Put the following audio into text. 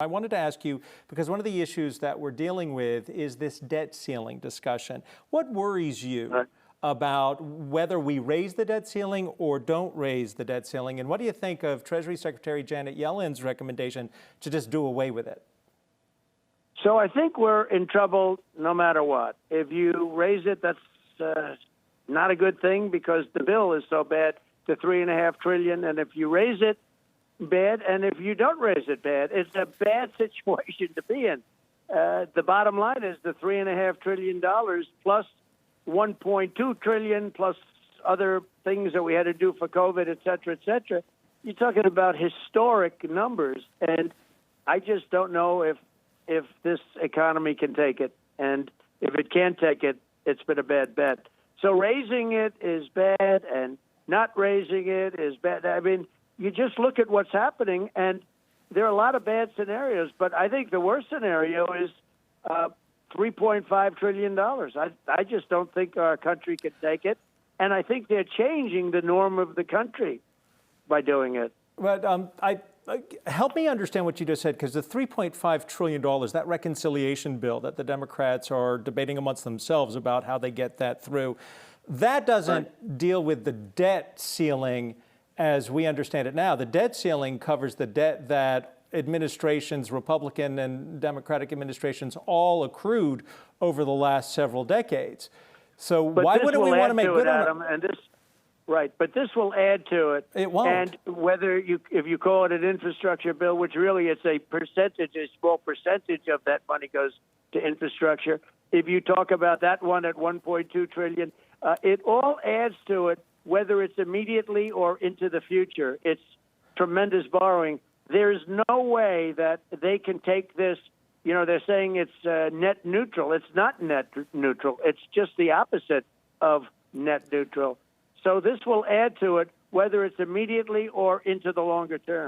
I wanted to ask you, because one of the issues that we're dealing with is this debt ceiling discussion. What worries you about whether we raise the debt ceiling or don't raise the debt ceiling? And what do you think of Treasury Secretary Janet Yellen's recommendation to just do away with it? So I think we're in trouble no matter what. If you raise it, that's not a good thing because the bill is so bad to $3.5 trillion. And if you raise it, bad, and if you don't raise it, bad. It's a bad situation to be in. The bottom line is the $3.5 trillion plus $1.2 trillion plus other things that we had to do for COVID, et cetera, et cetera. You're talking about historic numbers, and I just don't know if this economy can take it. And if it can't take it, it's been a bad bet. So raising it is bad, and not raising it is bad. I mean, you just look at what's happening, and there are a lot of bad scenarios, but I think the worst scenario is $3.5 trillion. I just don't think our country can take it, and I think they're changing the norm of the country by doing it. But help me understand what you just said, because the $3.5 trillion, that reconciliation bill that the Democrats are debating amongst themselves about how they get that through, that doesn't deal with the debt ceiling as we understand it now. The debt ceiling covers the debt that administrations, Republican and Democratic administrations, all accrued over the last several decades. So why wouldn't we want to make good on it? Right, but this will add to it. It won't. And if you call it an infrastructure bill, which really it's a small percentage of that money goes to infrastructure. If you talk about that one at $1.2 trillion, it all adds to it, whether it's immediately or into the future. It's tremendous borrowing. There's no way that they can take this. You know, they're saying it's net neutral. It's not net neutral. It's just the opposite of net neutral. So this will add to it, whether it's immediately or into the longer term.